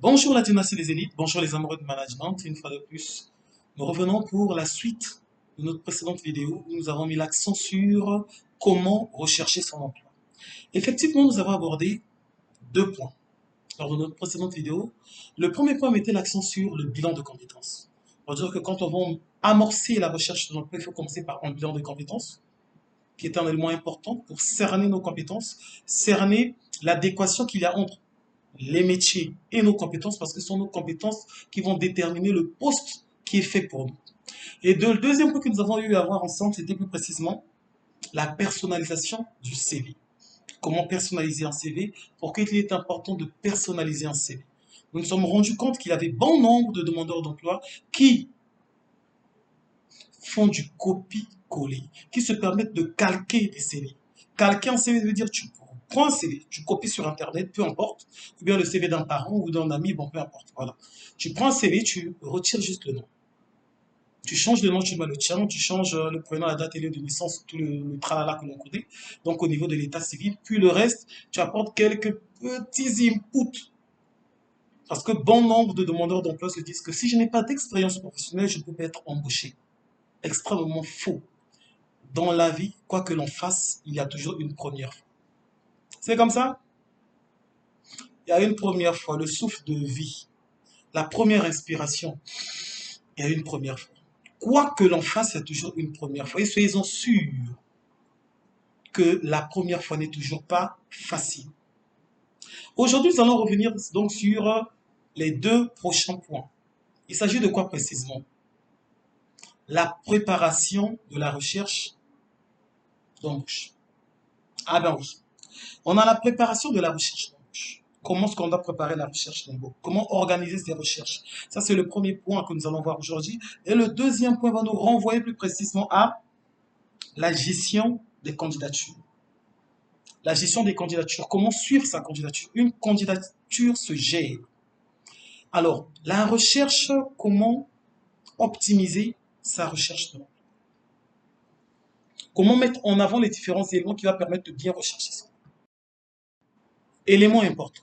Bonjour la dynastie des élites, bonjour les amoureux de management. Une fois de plus, nous revenons pour la suite de notre précédente vidéo où nous avons mis l'accent sur comment rechercher son emploi. Effectivement, nous avons abordé deux points lors de notre précédente vidéo. Le premier point mettait l'accent sur le bilan de compétences. On va dire que quand on va amorcer la recherche de l'emploi, il faut commencer par un bilan de compétences, qui est un élément important pour cerner nos compétences, cerner l'adéquation qu'il y a entre les métiers et nos compétences, parce que ce sont nos compétences qui vont déterminer le poste qui est fait pour nous. Et le deuxième point que nous avons eu à voir ensemble, c'était plus précisément la personnalisation du CV. Comment personnaliser un CV? Pourquoi il est important de personnaliser un CV? Nous nous sommes rendus compte qu'il y avait bon nombre de demandeurs d'emploi qui font du copie-coller, qui se permettent de calquer des CV. Calquer un CV veut dire tu prends un CV, tu copies sur Internet, peu importe, ou bien le CV d'un parent ou d'un ami, bon, peu importe, voilà. Tu prends un CV, tu retires juste le nom. Tu changes le nom, tu mets le tien, tu changes le prénom, la date et lieu de naissance, tout le tralala que l'on connaît, donc au niveau de l'état civil, puis le reste, tu apportes quelques petits inputs. Parce que bon nombre de demandeurs d'emploi se disent que si je n'ai pas d'expérience professionnelle, je ne peux pas être embauché. Extrêmement faux. Dans la vie, quoi que l'on fasse, il y a toujours une première fois. C'est comme ça? Il y a une première fois, le souffle de vie, la première inspiration, il y a une première fois. Quoi que l'on fasse, il y a toujours une première fois. Et soyez-en sûrs que la première fois n'est toujours pas facile. Aujourd'hui, nous allons revenir donc sur les deux prochains points. Il s'agit de quoi précisément? La préparation de la recherche d'embauche. Ah ben oui. On a la préparation de la recherche d'embauche. Comment est-ce qu'on doit préparer la recherche d'embauche? Comment organiser ces recherches? Ça, c'est le premier point que nous allons voir aujourd'hui. Et le deuxième point va nous renvoyer plus précisément à la gestion des candidatures. La gestion des candidatures. Comment suivre sa candidature? Une candidature se gère. Alors, la recherche, comment optimiser sa recherche d'emploi? Comment mettre en avant les différents éléments qui vont permettre de bien rechercher ça? Élément important.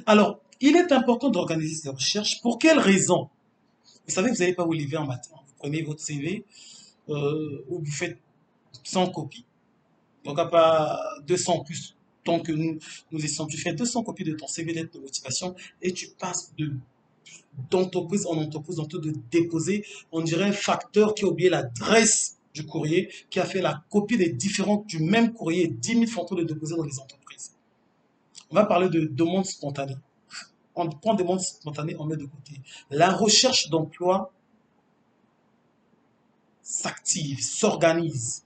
Alors, il est important d'organiser ces recherches. Pour quelles raisons? Vous savez, vous n'allez pas vous lever un matin. Vous prenez votre CV, ou vous faites 100 copies. Donc, à pas 200 plus, tant que nous essayons, tu fais 200 copies de ton CV lettre de motivation et tu passes d'entreprise en entreprise, en train de déposer, on dirait un facteur qui a oublié l'adresse du courrier, qui a fait la copie des différents du même courrier, 10 000 fois en train de déposer dans les entreprises. On va parler de demande spontanée. On prend des demandes spontanées, on met de côté. La recherche d'emploi s'active, s'organise.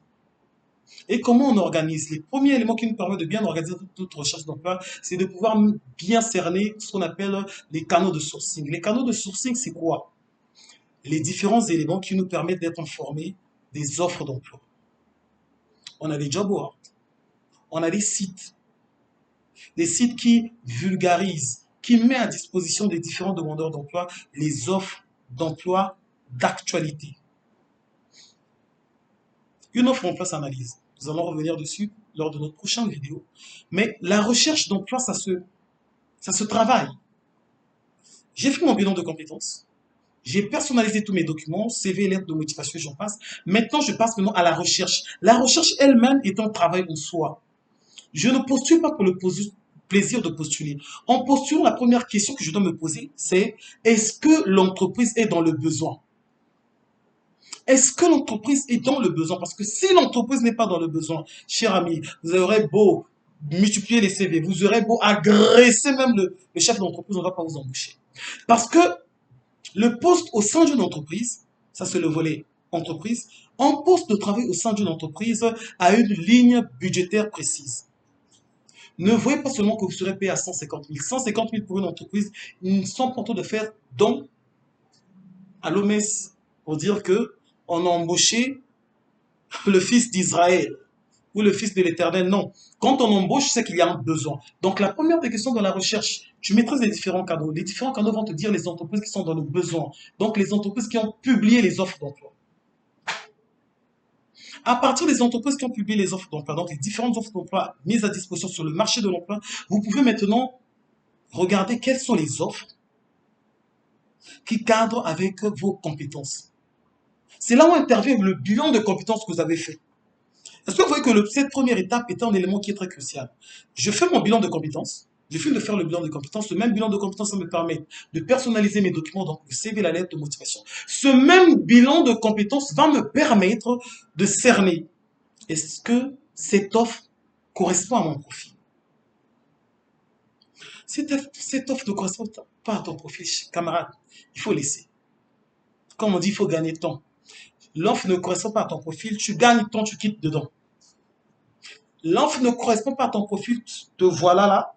Et comment on organise? Les premiers éléments qui nous permettent de bien organiser toute recherche d'emploi, c'est de pouvoir bien cerner ce qu'on appelle les canaux de sourcing. Les canaux de sourcing, c'est quoi? Les différents éléments qui nous permettent d'être informés des offres d'emploi. On a des job boards, on a des sites qui vulgarisent, qui mettent à disposition des différents demandeurs d'emploi les offres d'emploi d'actualité. Une offre d'emploi s'analyse. Nous allons revenir dessus lors de notre prochaine vidéo. Mais la recherche d'emploi, ça se travaille. J'ai fait mon bilan de compétences. J'ai personnalisé tous mes documents, CV, lettre de motivation, j'en passe. Maintenant, je passe maintenant à la recherche. La recherche elle-même est un travail en soi. Je ne postule pas pour le plaisir de postuler. En postulant, la première question que je dois me poser, c'est est-ce que l'entreprise est dans le besoin? Est-ce que l'entreprise est dans le besoin? Parce que si l'entreprise n'est pas dans le besoin, cher ami, vous aurez beau multiplier les CV, vous aurez beau agresser même le chef d'entreprise, on ne va pas vous embaucher. Parce que le poste au sein d'une entreprise, ça c'est le volet entreprise, un poste de travail au sein d'une entreprise a une ligne budgétaire précise. Ne voyez pas seulement que vous serez payé à 150 000. 150 000 pour une entreprise, ils sont contents de faire don à l'OMS pour dire que on a embauché le fils d'Israël ou le fils de l'Éternel. Non. Quand on embauche, c'est qu'il y a un besoin. Donc la première des questions dans la recherche, tu maîtrises les différents canaux. Les différents canaux vont te dire les entreprises qui sont dans le besoin. Donc les entreprises qui ont publié les offres d'emploi. À partir des entreprises qui ont publié les offres d'emploi, donc les différentes offres d'emploi mises à disposition sur le marché de l'emploi, vous pouvez maintenant regarder quelles sont les offres qui cadre avec vos compétences. C'est là où intervient le bilan de compétences que vous avez fait. Est-ce que vous voyez que cette première étape est un élément qui est très crucial? Je fais mon bilan de compétences. Je finis de faire le bilan de compétences. Le même bilan de compétences, ça me permet de personnaliser mes documents, donc le CV, la lettre de motivation. Ce même bilan de compétences va me permettre de cerner est-ce que cette offre correspond à mon profil. Si cette offre ne correspond pas à ton profil, camarade, il faut laisser. Comme on dit, il faut gagner temps. L'offre ne correspond pas à ton profil, tu gagnes temps, tu quittes dedans. L'offre ne correspond pas à ton profil, te voilà là.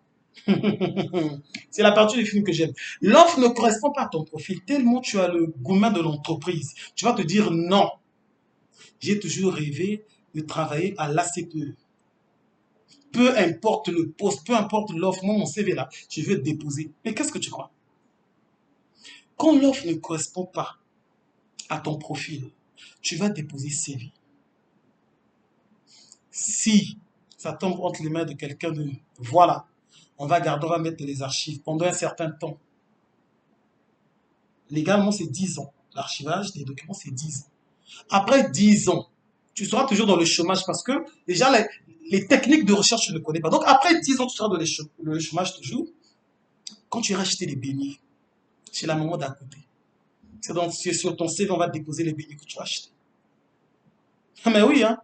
C'est la partie du film que j'aime. L'offre ne correspond pas à ton profil, tellement tu as le gourmand de l'entreprise. Tu vas te dire non. J'ai toujours rêvé de travailler à l'ACPE. Peu importe le poste, peu importe l'offre, moi mon CV là, je veux déposer. Mais qu'est-ce que tu crois? Quand l'offre ne correspond pas à ton profil, tu vas déposer CV. Si ça tombe entre les mains de quelqu'un de voilà, on va garder, on va mettre les archives pendant un certain temps. Légalement, c'est 10 ans. L'archivage des documents, c'est 10 ans. Après 10 ans, tu seras toujours dans le chômage parce que déjà, les techniques de recherche, tu ne connais pas. Donc, après 10 ans, tu seras dans le chômage toujours. Quand tu iras acheter les beignets chez la maman d'à côté, c'est donc sur ton CV, on va déposer les beignets que tu as achetés. Mais oui, hein.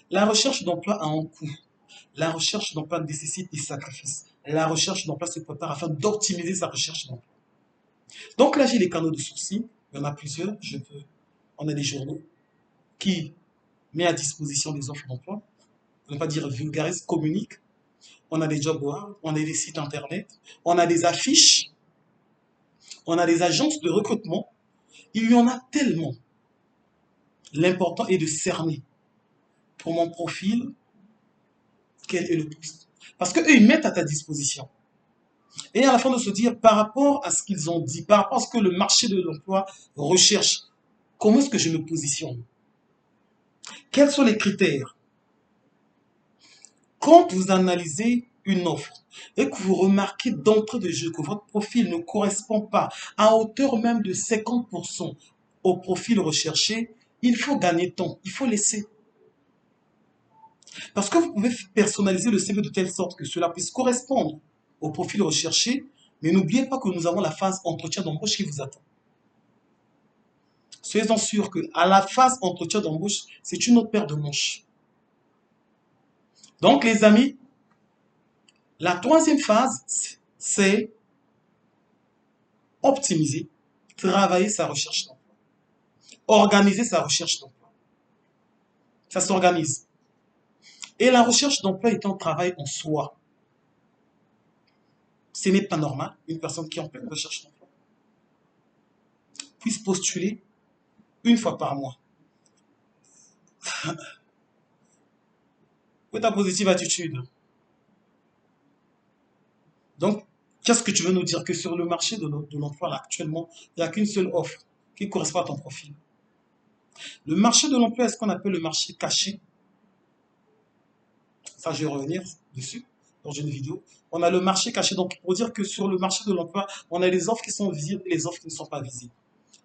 La recherche d'emploi a un coût. La recherche d'emploi nécessite des sacrifices. La recherche d'emploi se prépare afin d'optimiser sa recherche d'emploi. Donc là, j'ai les canaux de sourcing. Il y en a plusieurs. On a des journaux qui mettent à disposition des offres d'emploi. On ne va pas dire vulgarise, communique. On a des job boards, on a des sites internet, on a des affiches, on a des agences de recrutement. Il y en a tellement. L'important est de cerner pour mon profil quel est le poste. Parce qu'eux, ils mettent à ta disposition. Et à la fin de se dire, par rapport à ce qu'ils ont dit, par rapport à ce que le marché de l'emploi recherche, comment est-ce que je me positionne? Quels sont les critères? Quand vous analysez une offre et que vous remarquez d'entrée de jeu que votre profil ne correspond pas à hauteur même de 50% au profil recherché, il faut gagner temps, il faut laisser. Parce que vous pouvez personnaliser le CV de telle sorte que cela puisse correspondre au profil recherché, mais n'oubliez pas que nous avons la phase entretien d'embauche qui vous attend. Soyez-en sûrs qu'à la phase entretien d'embauche, c'est une autre paire de manches. Donc les amis, la troisième phase, c'est optimiser, travailler sa recherche d'emploi, organiser sa recherche d'emploi. Ça s'organise. Et la recherche d'emploi est un travail en soi. Ce n'est pas normal, une personne qui est en pleine recherche d'emploi puisse postuler une fois par mois. Où est ta positive attitude? Donc, qu'est-ce que tu veux nous dire? Que sur le marché de l'emploi, là, actuellement, il n'y a qu'une seule offre qui correspond à ton profil. Le marché de l'emploi est ce qu'on appelle le marché caché. Ça, je vais revenir dessus dans une vidéo. On a le marché caché. Donc, pour dire que sur le marché de l'emploi, on a les offres qui sont visibles et les offres qui ne sont pas visibles.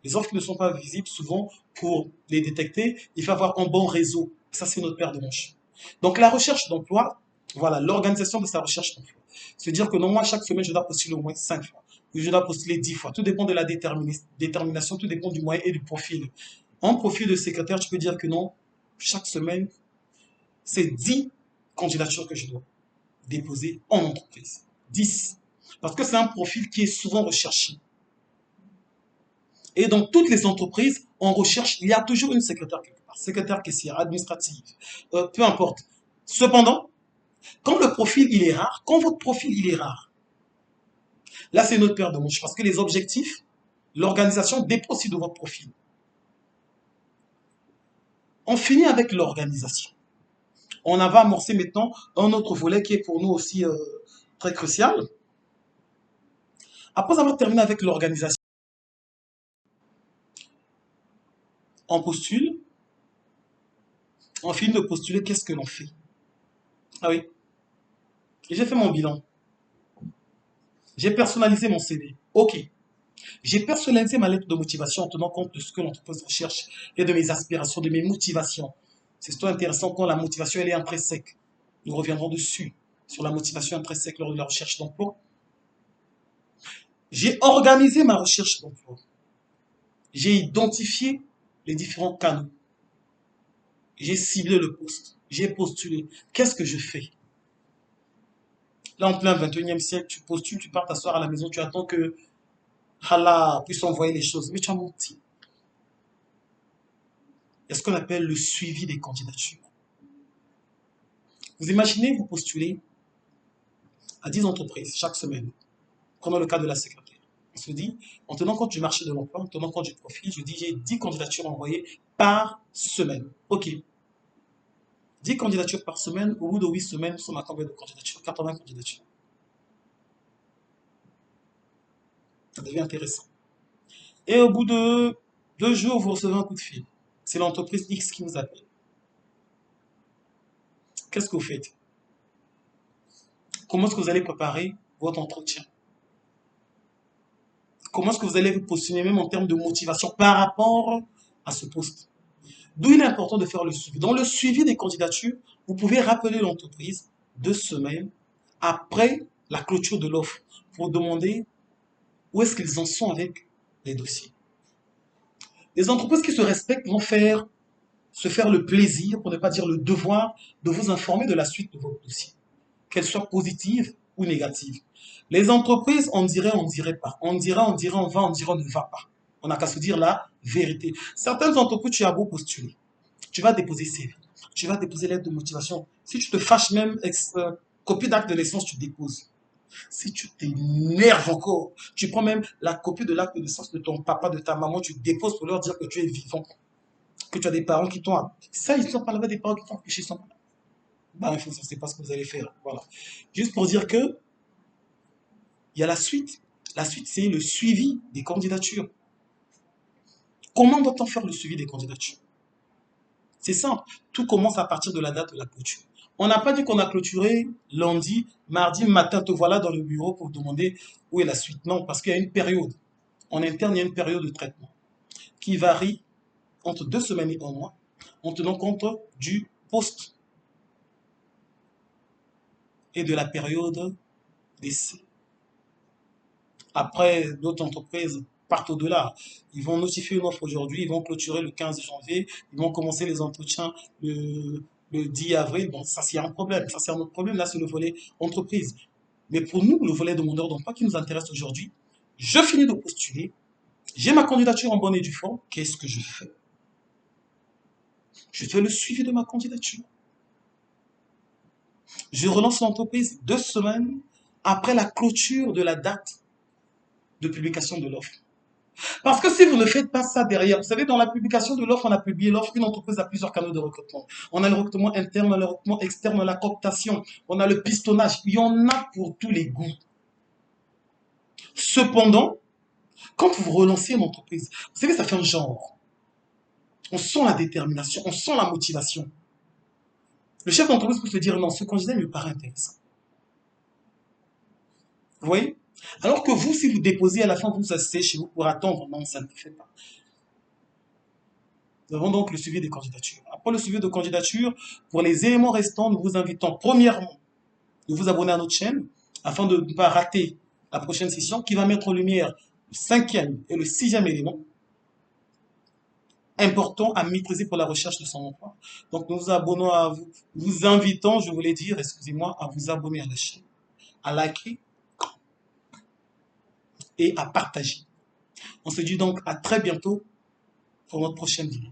Les offres qui ne sont pas visibles, souvent, pour les détecter, il faut avoir un bon réseau. Ça, c'est notre paire de manches. Donc, la recherche d'emploi, voilà, l'organisation de sa recherche d'emploi. Se dire que non, moi, chaque semaine, je dois postuler au moins 5 fois. Ou je dois postuler 10 fois. Tout dépend de la détermination, tout dépend du moyen et du profil. En profil de secrétaire, tu peux dire que non, chaque semaine, c'est 10 candidatures que je dois déposer en entreprise. 10. Parce que c'est un profil qui est souvent recherché. Et dans toutes les entreprises, on recherche, il y a toujours une secrétaire quelque part, secrétaire caissière, administrative, peu importe. Cependant, quand le profil il est rare, quand votre profil il est rare, là c'est notre paire de manches parce que les objectifs, l'organisation dépend aussi de votre profil. On finit avec l'organisation. On va amorcer maintenant un autre volet qui est pour nous aussi très crucial. Après avoir terminé avec l'organisation, on postule, on finit de postuler, qu'est-ce que l'on fait? Ah oui, j'ai fait mon bilan. J'ai personnalisé mon CV. Ok. J'ai personnalisé ma lettre de motivation en tenant compte de ce que l'entreprise recherche et de mes aspirations, de mes motivations. C'est surtout intéressant quand la motivation elle est intrinsèque. Nous reviendrons dessus, sur la motivation intrinsèque lors de la recherche d'emploi. J'ai organisé ma recherche d'emploi. J'ai identifié les différents canaux. J'ai ciblé le poste. J'ai postulé. Qu'est-ce que je fais? Là, en plein 21e siècle, tu postules, tu pars t'asseoir à la maison, tu attends que Allah puisse envoyer les choses. Mais tu as menti. Il y a ce qu'on appelle le suivi des candidatures. Vous imaginez, vous postulez à 10 entreprises chaque semaine. Prenons le cas de la secrétaire. On se dit, en tenant compte du marché de l'emploi, en tenant compte du profil, je dis j'ai 10 candidatures envoyées par semaine. OK. 10 candidatures par semaine, au bout de 8 semaines, nous sommes à combien de candidatures? 80 candidatures. Ça devient intéressant. Et au bout de 2 jours, vous recevez un coup de fil. C'est l'entreprise X qui vous appelle. Qu'est-ce que vous faites? Comment est-ce que vous allez préparer votre entretien? Comment est-ce que vous allez vous positionner même en termes de motivation par rapport à ce poste? D'où il est important de faire le suivi. Dans le suivi des candidatures, vous pouvez rappeler l'entreprise 2 semaines après la clôture de l'offre pour demander où est-ce qu'ils en sont avec les dossiers. Les entreprises qui se respectent vont se faire le plaisir, pour ne pas dire le devoir, de vous informer de la suite de votre dossier, qu'elle soit positive ou négative. Les entreprises, on dirait pas. On dira, on va, on dira, on ne va pas. On n'a qu'à se dire la vérité. Certaines entreprises, tu as beau postuler. Tu vas déposer CV. Tu vas déposer lettre de motivation. Si tu te fâches même, copie d'acte de naissance, tu déposes. Si tu t'énerves encore, tu prends même la copie de l'acte de naissance de ton papa, de ta maman, tu déposes pour leur dire que tu es vivant, que tu as des parents qui t'ont... Ça, ils ne sont pas là-bas, des parents qui t'ont empêché. Bah, il faut, ça, c'est pas ce que vous allez faire. Voilà. Juste pour dire que il y a la suite. La suite, c'est le suivi des candidatures. Comment doit-on faire le suivi des candidatures? C'est simple. Tout commence à partir de la date de la clôture. On n'a pas dit qu'on a clôturé lundi, mardi matin, te voilà dans le bureau pour demander où est la suite. Non, parce qu'il y a une période. En interne, il y a une période de traitement qui varie entre 2 semaines et un mois en tenant compte du poste et de la période d'essai. Après, d'autres entreprises partent au-delà. Ils vont notifier une offre aujourd'hui, ils vont clôturer le 15 janvier, ils vont commencer les entretiens le 10 avril. Bon, ça, c'est un problème. Ça, c'est un autre problème. Là, c'est le volet entreprise. Mais pour nous, le volet demandeur d'emploi qui nous intéresse aujourd'hui, je finis de postuler, j'ai ma candidature en bonne et due forme. Qu'est-ce que je fais? Je fais le suivi de ma candidature. Je relance l'entreprise 2 semaines après la clôture de la date de publication de l'offre. Parce que si vous ne faites pas ça derrière, vous savez, dans la publication de l'offre, on a publié l'offre, une entreprise a plusieurs canaux de recrutement. On a le recrutement interne, on a le recrutement externe, on a la cooptation, on a le pistonnage. Il y en a pour tous les goûts. Cependant, quand vous relancez une entreprise, vous savez, ça fait un genre. On sent la détermination, on sent la motivation. Le chef d'entreprise peut se dire, non, ce candidat me paraît intéressant. Vous voyez? Alors que vous, si vous déposez à la fin, vous asseyez chez vous pour attendre. Non, ça ne fait pas. Nous avons donc le suivi des candidatures. Après le suivi de candidature, pour les éléments restants, nous vous invitons premièrement de vous abonner à notre chaîne afin de ne pas rater la prochaine session qui va mettre en lumière le 5e et le 6e élément important à maîtriser pour la recherche de son emploi. Donc nous vous abonnons à vous, vous invitons, je voulais dire, excusez-moi, à vous abonner à la chaîne, à liker et à partager. On se dit donc à très bientôt pour notre prochaine vidéo.